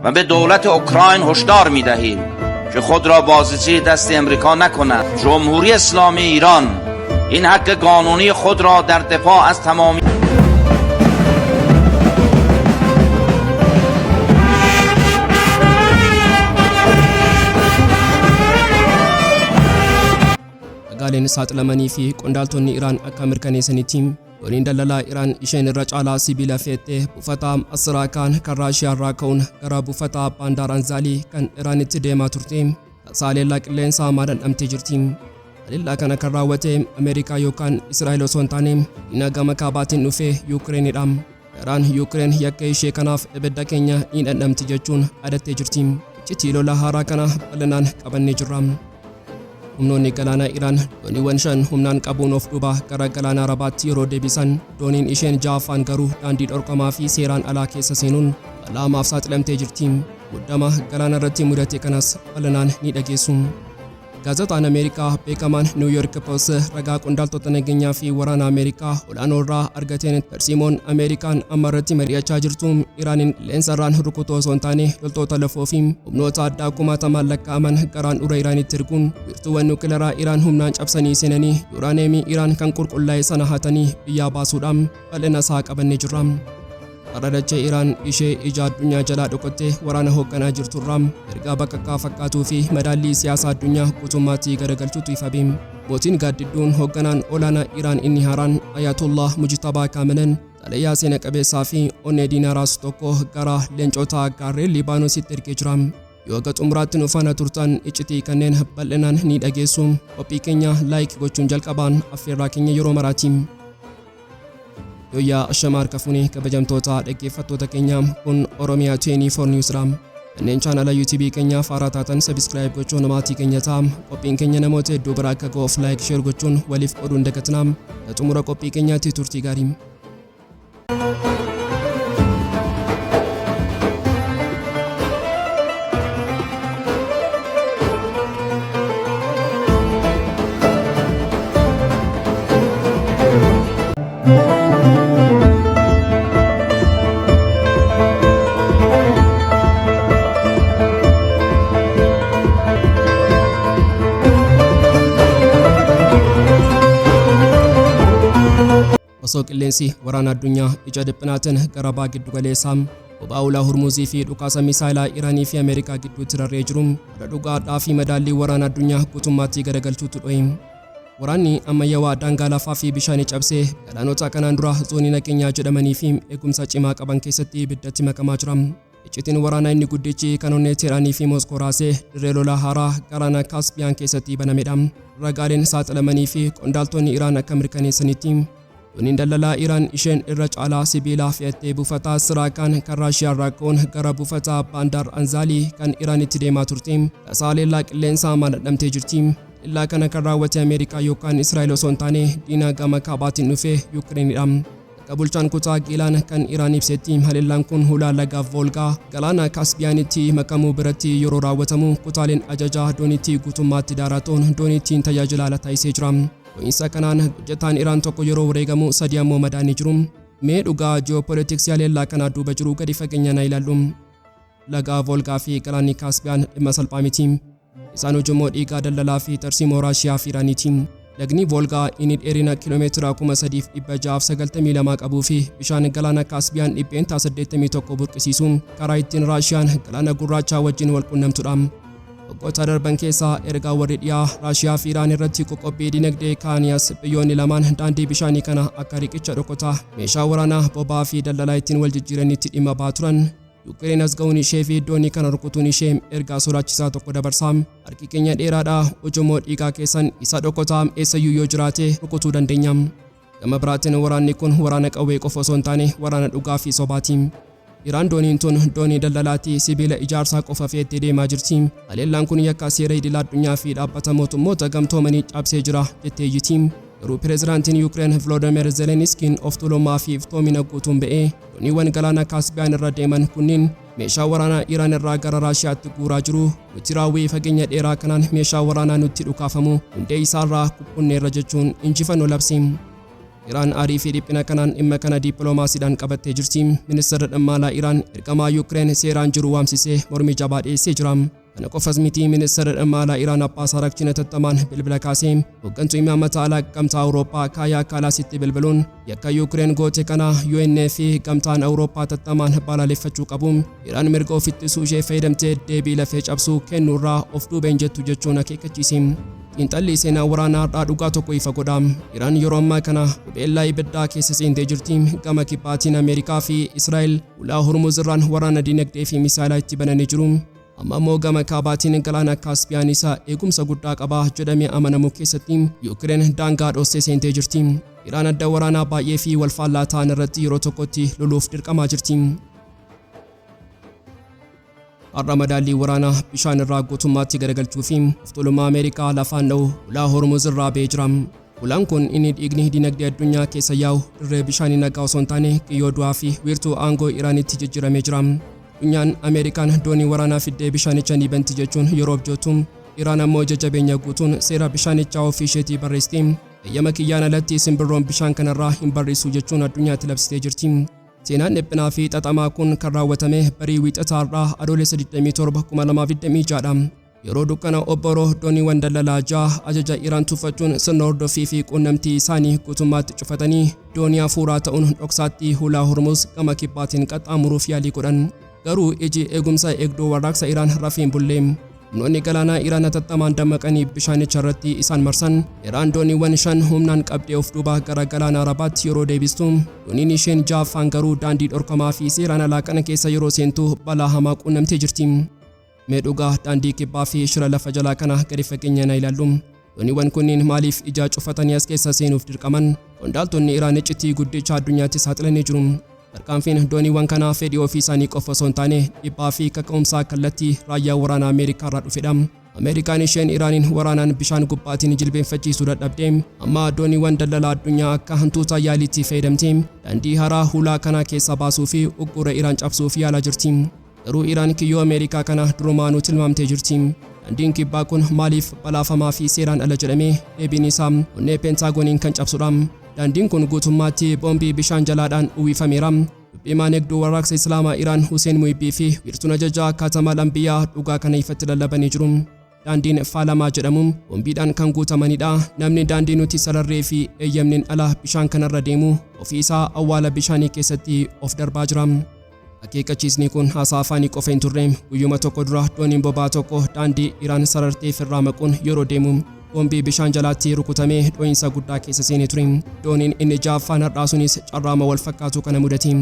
و به دولت اوکراین هشدار می‌دهیم که خود را بازیچه دست امریکا نکند. جمهوری اسلامی ایران این حق قانونی خود را در دفاع از تمامی Gaaleen saaxilamanii fi qondaaltonni Iraan akka mirkaneessanitti dooniin daldalaa Iraan isheen irra caalaa sibiila fe'attee buufata Asraa kan Raashiyaa irraa ka'uun gara buufata Bandar Anzaalii kan Iraanitti deemaa turte haleellaa qilleensaa maadhaan jirti. Haleellaa kana kan raawwate Ameerikaa yookaan Israa'el osoo hin taane diina gama kaabaatiin dhufee Yuukireeniidha. Iraan Yuukireen yakka ishee kanaaf ibidda keenya ni dhandhamti jechuun adattee jirti. Iccitii lola haaraa kana bal'inaan qabannee jirra. Humnoonni galaana Iraan dooniiwwan 5 humnaan qabuun of duuba gara galaana Arabaatti yeroo deebisan dooniin isheen ja'affaan garuu daandii dhorkamaa fi seeraan alaa keessa seenuun balaamaaf saaxilamtee jirti. Muddama galaana irratti mudate kanas bal'inaan ni dhageessu. Gaazexaan Ameerikaa beekamaan New York Post ragaa qondaaltota nageenyaa fi waraana Ameerikaa olaanoo irraa argateen tarsiimoon Ameerikaan amma irratti mari'achaa jirtu Iraaniin qilleensarraan rukutuu osoo hin taane loltoota lafoo fi humnoota addaa kumaatamaan lakkaa'aman garaan ura Iraanitti erguun wiirtuuwwan nuukileeraa Iraan humnaan cabsanii seenanii yuuraaneemii Iraan kan qulqullaa'e sana hatanii biyyaa baasuudhaan bal'ina isaa qabannee jirra. Arradachee Iraan ishee ija addunyaa jalaa dhokattee waraana hoogganaa jirturraa ergaa bakka fakkaatuu fi madaallii siyaasaa addunyaa guutummaatti garagalchuutu ifabe. Mootiin gaaddidduun hoogganaan olaanaa Iraan inni haaraan Ayatollah Mojtaba kaamilan xalayaa seena qabeessaa fi onnee diinaaraas tokko gara leencota gaarreen Libaanoositti ergee jira. Yoo aga xumuraatti nu faana turtan iccitii kanneen bal'inaan ni dhageessu. Qophii keenya laayik gochuun jalqabaan affeerraa keenya yeroo maraati. Yoyaa Ashamar Kafuni kabajamtoota dhaggeeffattoota keenya kun Oromia 24 Newsra. Kanneen chaanala YouTube keenya faaraa taatan subscribe gochuun maatii keenya ta'a. Qophiin keenya namoota hedduu bira akka ga'uuf like share gochuun waliif qooduun dagatinaa. Xumura qophii keenyaatti turtii gaarii. Osoo qilleensi waraana addunyaa ija dhiphinaatiin gara baha giddu-galeessaa Bahaa Hormuuzii fi dhukaasa misaayilaa Iraanii fi Ameerikaa gidduutti rarree jiru dhugaadhaa fi madaallii waraana addunyaa guutummaatti garagalchuutu dho'e. Waraanni ammayyaawaa daangaa lafaa fi bishaanii cabsee galaanota kanaan dura zoonii nageenyaa jedhamanii fi eegumsa cimaa qaban keessatti ibiddatti makamaa jira. Iccitiin waraanaa inni guddichi kan onnee Teeraanii fi Mooskoo raasee dirree lolaa haaraa galaana Kaaspiyaan keessatti banamedha. Ragaaleen saaxilamanii fi qondaaltonni Iraan akka mirkaneessanitti dooniin daldalaa Iraan isheen irra caalaa sibiila fe'attee buufata Asraa kan Raashiyaa irraa ka'uun gara buufata Bandar Anzalii kan Iraanitti deemaa turte haleellaa qilleensaa maadhaan jirti. Illaa kana kan raawwate Ameerikaa yookaan Israa'el osoo hin taane diina gama kaabaatiin dhufee Yuukireeniidha. Akka bulchaan kutaa Galaana kan Iraan ibsetti haleellaan kun hulaa laga Volgaa galaana Kaaspiyaanitti makamuu biratti yeroo raawwatamu kutaaleen Ajaja dooniitti guutummaatti daaratoon dooniittiin tajaajila ala taasisee jira. Dho'iinsa kanaan hojjetaan Iraan tokko yeroo wareegamu 3 ammoo madaa'anii jiru. Mee dhugaa ji'oopolitiksii haleellaa kanaa duuba jiru gadi fageenyaan ilaallu. Laga Volgaa fi galaanni Kaaspiyaan dhimma salphaa miti. Isaan hojimmoo dhiigaa daldalaa fi tarsiimoo Euraashiyaa fi Iraaniiti. Lagni Volgaa inni dheerina kiiloomeetira 3692 qabuu fi bishaan galaana Kaaspiyaan 81 burqisiisuun karaa ittiin Euraashiyaan galaana gurraachaa wajjin wal quunnamtudha. Waggoota darban keessaa ergaa warri dhiyaa Euraashiyaa fi Iraan irratti qoqqobbii dinagdee kaaniyas biyyoonni lamaan daandii bishaanii kana akka riqicha dhokataa meeshaa waraanaa boba'aa fi daldalaa ittiin wal jijjiiranitti dhimma ba'aa turan. Yuukireen as ga'uun ishee fi doonii kana rukutuun ishee ergaa sodaachisaa tokko dabarsaa. Harki keenya dheeraadhaa ujummoo dhiigaa keessan isa dhokataa eessayyuu yoo jiraate rukutuu dandeenya. Gama biraatiin waraanni kun waraana qawwee qofa osoo hin taane waraana dhugaa fi sobaati. Iraan dooniin tun doonii daldalaatti sibiila ijaarsaa qofa fe'attee deemaa jirti. Haleellaan kun yakka seera idil addunyaa fi dhaabbata mootummoota gamtoomanii cabsee jira jettee jirti. Garuu pireezidaantiin Yuukireen Volodymyr Zelenskiin of tuulummaa fi iftoomina guutuun ba'ee dooniiwwan galaana Kaaspiyaan irra deeman kunniin meeshaa waraanaa Iraan irraa gara Raashiyaatti guuraa jiru. Nuti raawwii fageenya dheeraa kanaan meeshaa waraanaa nutti dhukaafamu hundee isaarraa kukkunneerra jechuun injifannoo labsi. Iraan aarii fi dhiphina kanaan dhimma kana dippiloomaasiidhaan qabattee jirti. Ministeerri dhimma alaa Iraan ergamaa Yuukireen seeraan jiru waamsisee mormii jabaa dhiyeessee jira. Kana qofas miti ministeerri dhimma alaa Iraan Abbaas Araghchi tattamaan bilbila kaasee hooggantuu imaammata alaa gamtaa Awurooppaa Kaayaa Kaalaasitti bilbiluun yakka Yuukireen goote kana UN fi gamtaan Awurooppaa tattamaan balaaleffachuu qabu. Iraan mirga ofitti ishee fayyadamtee deebii lafee cabsuu kennuurraa of duubeen jettu jechuun akeekkachiise. Xiinxalli seenaa waraanaa Har'aa dhugaa tokko ifa godha. Iraan yeroo ammaa kana qubeellaa ibiddaa keessa seentee jirti. Gama kibbaatiin Ameerikaa fi Israa'el ulaa Hormuz irraan waraana dinagdee fi misaayilaa itti bananii jiru. Amma immoo gama kaabaatiin Galaana Kaaspiyaan isa eegumsa guddaa qaba jedhamee amanamu keessatti Yuukireen daangaa dhossee seentee jirti. Iraan adda waraanaa baay'ee fi walfaallaa ta'an irratti yeroo tokkotti loluuf dirqamaa jirti. Har'a madaallii waraanaa bishaan irraa guutummaatti garagalchuu fi oftolummaa Ameerikaa lafaan dha'u ulaa Hormuz irraa ba'ee jira. Ulaan kun inni dhiigni dinagdee addunyaa keessa yaa'u dirree bishaanii nagaa osoo hin taane kiyyoo du'aa fi wiirtuu aangoo Iraanitti jijjiiramee jira. Addunyaan Ameerikaan doonii waraanaa fiddee bishaanicha ni banti jechuun yeroo abjootu Iraan ammoo jajabeenya guutuun seera bishaanichaa ofii isheetii barreessite. Eeyyama kiyyaan alatti simbirroon bishaan kanarraa hin barreessu jechuun addunyaatti labsitee jirti. Seenaan dhiphinaa fi xaxamaa kun kan raawwatame barii wiixata har'aa Adoolessa 27 2026dha. Yeroo dukkana obboroo dooniiwwan daldalaa ja'a ajaja Iraan tuffachuun sirna hordofii fi quunnamtii isaanii guutummaatti cufatanii doonii hafuuraa ta'uun dhoksaatti hulaa Hormuz gama kibbaatiin qaxxaamuruuf yaalii godhan. Garuu iji eegumsa eegduu warraaqsa Iraan rafiin bullee. Humnoonni galaanaa Iraan hatattamaan dammaqanii bishaanicha irratti isaan marsan. Iraan dooniiwwan 5 humnaan qabdee of duuba gara galaana Arabaatti yeroo deebistu. Dooniin isheen ja'affaan garuu daandii dhorkamaa fi seeraan alaa kana keessa yeroo seentu balaa hamaa quunnamtee jirti. Mee dhugaa daandii kibbaa fi shira lafa jalaa kana gadi fageenyaan ilaallu. Dooniiwwan kunniin maaliif ija cufatanii as keessa seenuuf dirqaman? Qondaaltonni Iraan iccitii guddicha addunyaatti saaxilanii jiru. Tarkaanfiin dooniiwwan kanaa fedhii ofii isaanii qofa osoo hin taane dhiibbaa fi kaka'umsaa kallattii raayyaa waraanaa Ameerikaa irraa dhufedha. Ameerikaan isheen Iraaniin waraanaan bishaan gubbaatiin jilbeenfachiisuu dadhabdee amma dooniiwwan daldalaa addunyaa akka hantuuta yaaliitti fayyadamtee daandii haaraa hulaa kana keessa baasuu fi uggura Iraan cabsuuf yaalaa jirti. Garuu Iraan kiyyoo Ameerikaa kana durumaanuu tilmaamtee jirti. Daandiin kibbaa kun maaliif balaafamaa fi seeraan ala jedhamee deebiin isaa onnee peentaagoniin kan cabsudha. Daandiin kun guutummaatti boombii bishaan jalaadhaan uwwifameera. Dubbimaan eegduu warraaqsa Islaamaa Iraan Hussein Muhibbii fi wiirtuun ajajaa Kaatamal Ambiyyaa dhugaa kana ifatti lallabanii jiru. Daandiin faalamaa jedhamu boombiidhaan kan guutamanidha. Namni daandii nuti sararree fi eeyyamneen ala bishaan kanarra deemu ofii isaa awwaala bishaanii keessatti of darbaa jira. Akeekkachiisni kun haasaa afaanii qofa hin turre. Guyyuma tokko dura dooniin bobaa tokko daandii Iraan sarartee firraa maquun yeroo deemu boombii bishaan jalaatti rukutamee dho'insa guddaa keessa seenee ture. Dooniin inni ja'affaan har'aa sunis carraama wal fakkaatu kana mudate.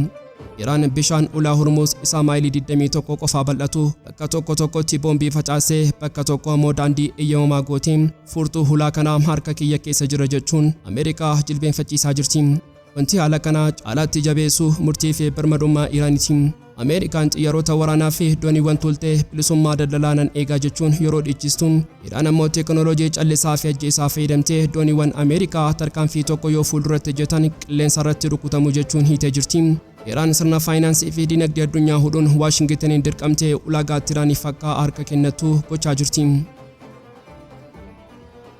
Iraan bishaan ulaa Hormuz isaa maayilii 21 qofaa bal'atu bakka tokko tokkotti boombii facaasee bakka tokko immoo daandii eeyyamamaa gootee furtuu hulaa kanaa harka kiyya keessa jira jechuun Ameerikaa jilbeenfachiisaa jirti. Wanti haala kana caalaatti jabeessu murtii fi birmadummaa Iraaniiti. Ameerikaan xiyyaarota waraanaa fi dooniiwwan tultee bilisummaa daldalaanan eegaa jechuun yeroo dhiichistu. Iraan ammoo teekinooloojii callisaa fi ajjeesaa fayyadamtee dooniiwwan Ameerikaa tarkaanfii tokko yoo fuulduratti hojjetan qilleensa irratti rukutamu jechuun hiitee jirti. Iraan sirna faayinaansii fi dinagdee addunyaa hudhuun Waashingitaniin dirqamtee ulaagaatti Iraaniif akka harka kennattu gochaa jirti.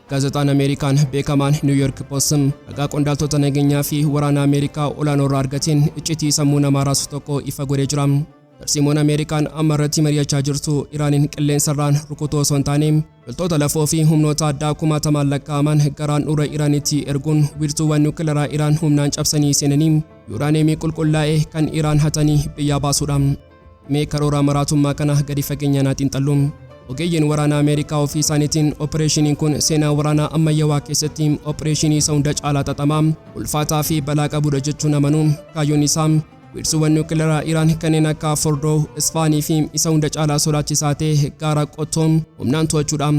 Gaazexaan Ameerikaan beekamaan New York Post ragaa qondaaltota nageenyaa fi waraana Ameerikaa olaanoo irraa argateen iccitii sammuu namaa raasu tokko ifa godhee jira. Tarsiimoon Ameerikaan amma irratti mari'achaa jirtu Iraaniin qilleensarraan rukutuu osoo hin taane loltoota lafoo fi humnoota addaa kumaatamaan lakkaa'aman garaan ura Iraanitti erguun wiirtuuwwan nuukileeraa Iraan humnaan cabsanii seenanii yuuraaniyeemii qulqullaa'ee kan Iraan hatanii biyyaa baasuudha. Mee karoora maraatummaa kana gadi fageenyaan xiinxallu. Ogeeyyiin waraana Ameerikaa ofii isaaniitiin opereeshiniin kun seenaa waraanaa ammayyaawaa keessatti opereeshinii isa hunda caalaa xaxamaa ulfaataa fi balaa qabudha jechuun amanu. Kaayyoon isaa wiirtuuwwan nuukileeraa Iraan kanneen akka Fordoo, Isfaanii fi isa hunda caalaa sodaachisaa ta'e gaara Qottoom humnaan to'achuudha.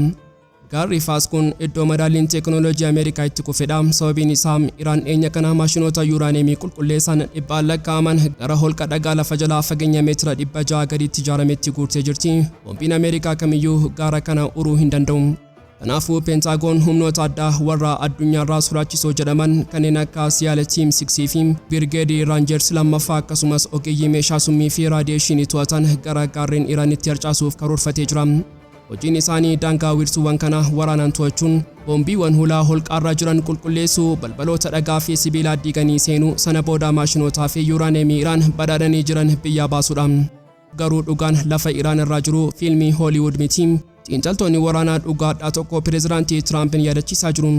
Gaarri Faas kun iddoo madaalliin teekinooloojii Ameerikaa itti kufedha. Sababiin isaa Iraan eenya kana maashinoota yuuraaniyeemii qulqulleessan dhibbaan lakkaa'aman gara holqa dhagaa lafa jalaa fageenya meetira 600 gadiitti ijaarametti guurtee jirti. Boombiin Ameerikaa kamiyyuu gaara kana uruu hin danda'u. Kanaafuu peentaagoon humnoota addaa warra addunyaarraa sodaachisoo jedhaman kanneen akka Siyaala Tiim 6 fi Birgeedii Raanjers lammaffaa akkasumas ogeeyyii meeshaa summii fi raadiyeeshinii to'atan gara gaarreen Iraanitti harcaasuuf karoorfatee jira. Hojiin isaanii daangaa wiirtuuwwan kana waraanaan to'achuun boombiiwwan hulaa holqaarra jiran qulqulleessuu, balbaloota dhagaa fi sibiilaa diiganii seenuu, sana booda maashinootaa fi yuuraaneemii Iraan badhaadhanii jiran biyyaa baasuudha. Garuu dhugaan lafa Iraan irraa jiru fiilmii Hooliwud miti. Xiinxaltoonni waraanaa dhugaadhaa tokko pireezidaantii Tiraampiin yaadachiisaa jiru.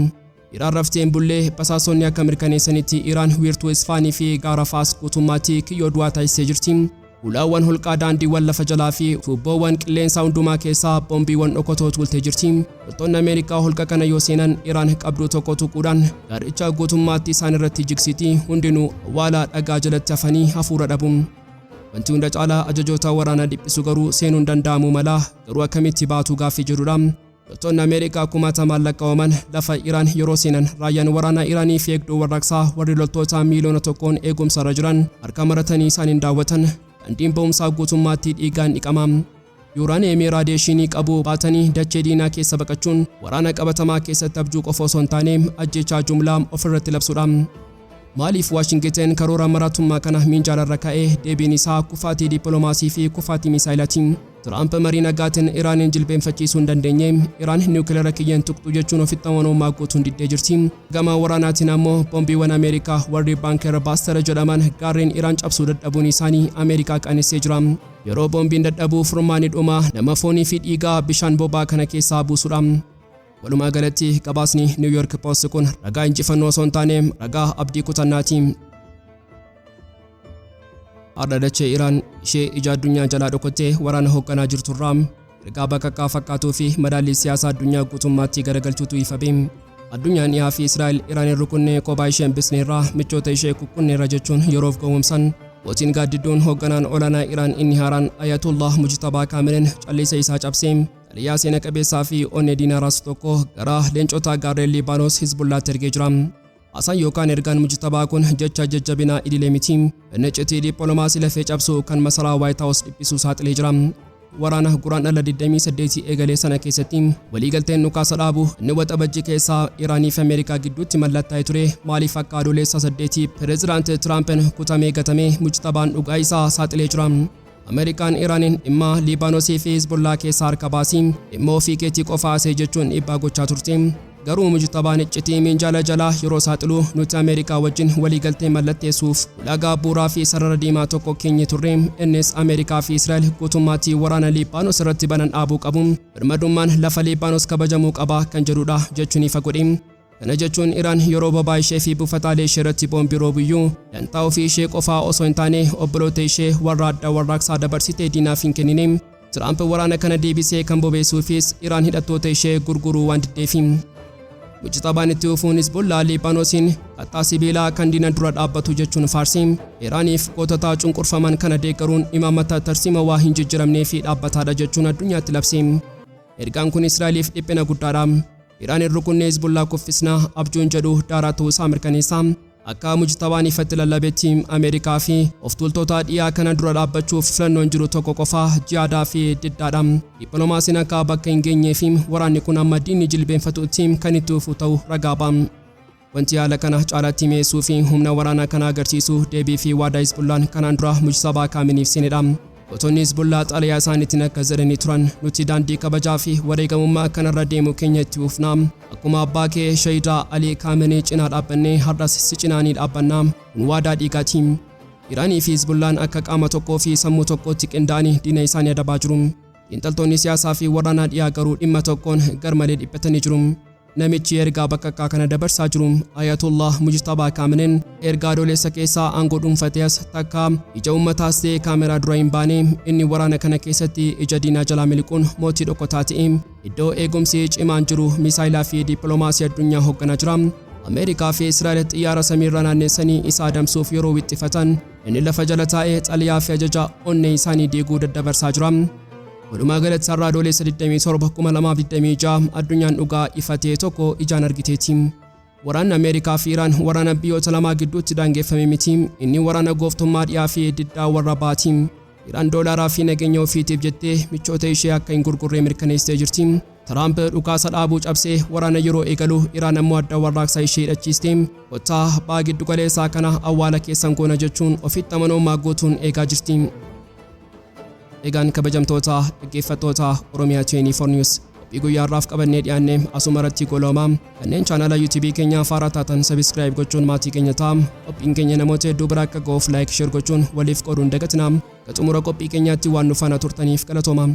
Iraan rafteen bullee basaasonni akka mirkaneessanitti Iraan wiirtuu Isfaanii fi gaara Faas guutummaatti kiyyoo du'aa taasisee jirti. Hulaawwan holqaa daandiiwwan lafa jalaa fi tuubboowwan qilleensaa hundumaa keessaa boombiiwwan dhokotoo tuultee jirti. Loltoonni Ameerikaa holqa kana yoo seenan Iraan qabduu tokko tuquudhaan gaaricha guutummaatti isaan irratti jigsiti. Hundinuu awwaala dhagaa jalatti hafanii hafuura dhabu. Wanti hunda caalaa ajajoota waraanaa dhiphisu garuu seenuun danda'amuu mala, garuu akkamitti baatu gaaffii jedhudha. Loltoonni Ameerikaa kumaatamaan lakkaa'aman lafa Iraan yeroo seenan raayyaan waraanaa Iraanii fi eegduu warraaqsaa warri loltoota miiliyoona tokkoon eegumsarra jiran harka maratanii isaaniin daawwatan. Daandiin ba'umsaa guutummaatti dhiigaan dhiqama. Yuuraaneemii raadiyeeshinii qabu baatanii dachee diinaa keessa baqachuun waraana qabatamaa keessatti abjuu qofa osoo hin taane ajjechaa jumlaa ofirratti labsuudha. Maaliif Waashingten karoora maraatummaa kana minjaalarra ka'ee deebiin isaa kufaatii dippiloomaasii fi kufaatii miisaayilaati. Tiraamp marii nagaatiin Iraanin jilbeenfachiisuu hin dandeenye. Iraan niwukileera kiyyeen tuqxu jechuun ofitti amanamummaa guutuun diddee jirti. Gama waraanaatiin ammoo boombiiwwan Ameerikaa warri baanker baastara jedhaman gaarreen Iraan cabsuu dadhabuun isaanii Ameerikaa qaanessee jira. Yeroo boombiin dadhabuu furmaani dhuma nama foonii fi dhiigaa bishaan bobaa kana keessaa buusuudha. Walumaa galatti gabaasni New York Post kun ragaa injifannoo osoo hin taane ragaa abdii kutannaati. Har'a dachee Iraan ishee ija addunyaa jalaa dhokottee waraana hoogganaa jirturraa ergaa bakakkaa fakkaatuu fi madaallii siyaasaa addunyaa guutummaatti garagalchuutu ifame. Addunyaan dhiyaa fi Israa'el Iraanin rukunnee kophaa ishee hambisneerraa michoota ishee kukkunneerra jechuun yeroof gowwoomsan. Mootiin gaaddidduun hoogganaan olaanaa Iraan inni haaraan Ayatollah Mojtabaa Kaamilin callisa isaa cabsee xaliyaa seena qabeessaa fi onnee diinaaraas tokko gara leencota gaarreen Liibaanos Hizbullaatti ergee jira. Haasaan yookaan ergaan Mojtabaa kun jecha jajjabinaa idilee miti. Inni iccitii dippiloomaasii lafee cabsuu kan masaraa White House dhiphisuu saaxilee jira. Waraana guraandhala 28 eegalee sana keessatti waliigalteen nukaasa dhaabu inni waxabajjii keessaa Iraanii fi Ameerikaa gidduutti mallattaa'ee ture. Maaliif akka Adoolessa 8 pireezidaantii Tiraampiin kutamee gatamee Mojtabaan dhugaa isaa saaxilee jira. Ameerikaan Iraanin dhimma Liibaanosii fi Hizbullaa keessaa harka baasii dhimma ofii keetii qofaasee jechuun dhiibbaa gochaa turte. Garuu Mojtabaan iccitii minjaala jalaa yeroo saaxilu nuti Ameerikaa wajjin waliigaltee mallatteessuuf ulaagaa bu'uuraa fi sarara diimaa tokko keenye turre. Innis Ameerikaa fi Israa'el guutummaatti waraana Liibaanos irratti banan dhaabuu qabu. Birmadummaan lafa Liibaanos kabajamuu qaba kan jedhudha jechuun ifa godhe. Kana jechuun Iraan yeroo bobaa ishee fi buufataalee ishee irratti boombii roobiyyuu dantaa ofii ishee qofaa osoo hin taane obboloota ishee warra adda warraaqsaa dabarsitee diinaaf hin kennine. Tiraamp waraana kana deebisee kan bobeessuufis Iraan hidhattoota ishee gurguruu waan diddeefi. Mojtabaan itti dhufuun Hizbullaa Liibaanosiin qaxxaa sibiilaa kan diina dura dhaabbatu jechuun faarsi. Iraaniif gootota cunqurfaman kana deeggaruun imaammata tarsiima waa hin jijjiiramnee fi dhaabbataadha jechuun addunyaatti labse. Ergaan kun Israa'eliif dhiphina guddaadha. Iraanin rukunnee Hizbullaa kuffisnaa abjuun jedhu daaraa ta'uu isaa mirkaneessa. Akka Mojtabaan ifatti lallabeetti Ameerikaa fi of tuultota dhiyaa kana dura dhaabbachuuf filannoon jiru tokko qofa jihaadaa fi diddaadha. Dippiloomaasiin akka bakka hin geenyee fi waraanni kun amma diinni jilbeenfatuutti kan itti dhufu ta'uu ragaa ba'a. Wanti haala kana caalaatti mi'eessuu fi humna waraanaa kana agarsiisu deebii fi waadaa Hizbullaan kanaan dura Mojtabaa Kaamiliif seenedha. Gootonni Hizbullaa xalayaa isaaniitiin akka jedhanii turan nuti daandii kabajaa fi wareegamummaa kanarra deemu keenya itti fufna. Akkuma abbaa kee Shahidaa Alii Kaamenii cinaa dhaabbannee har'as si cinaanii dhaabbanna. Kun waadaa dhiigaati. Iraanii fi Hizbullaan akka qaama tokkoo fi sammuu tokkootti qindaa'anii diina isaanii adabaa jiru. Xiinxaltoonni siyaasaa fi waraanaa dhiyaa garuu dhimma tokkoon garmalee dhiphatanii jiru. Namichi ergaa bakakkaa kana dabarsaa jiru Ayatollah Mojtabaa Kaamiliin ergaa Adoolessa keessaa aangoo dhuunfatees takka ija uummataas ta'ee kaameraa dura hin baane. Inni waraana kana keessatti ija diinaa jalaa miliquun mootii dhokataa ta'e iddoo eegumsi cimaan jiru misaayilaa fi dippiloomaasii addunyaa hoogganaa jira. Ameerikaa fi Israa'el xiyyaara samiirra naannessanii isa adamsuuf yeroo wixxifatan inni lafa jala taa'ee xaliyaa fi ajaja onnee isaanii deeguu daddabarsaa jira. Walumaa galatti Har'a Adoolessa 27 2026 addunyaan dhugaa ifatee tokko ijaan argiteeti. Waraanni Ameerikaa fi Iraan waraana biyyoota lamaa gidduutti daangeffame miti. Inni waraana gooftummaa dhiyaa fi diddaa warra baati. Iraan doolaaraa fi nageenya ofiitiif jettee michoota ishee akka hin gurgurree mirkaneessitee jirti. Tiraamp dhukaasa dhaabuu cabsee waraana yeroo eegalu Iraan ammoo adda warraaqsaa ishee hidhachiiste. Kottaa baha giddugaleessaa kana awwaala keessan goona jechuun ofitti amanamummaa guutuun eegaa jirti. Egaan kabajamtoota dhaggeeffattoota Oromiyaa 24 News qophii guyyaarraaf qabannee dhiyaanne asuma irratti goloomaa kanneen chaanala YouTube keenya Har'a taatan subscribe gochuun maatii keenya ta'aa. Qophiin keenya namoota hedduu bira akka ga'uuf like share gochuun waliif qooduun dagatinaa. Xumura qophii keenyaatti waan nu faana turtaniif galatoomaa.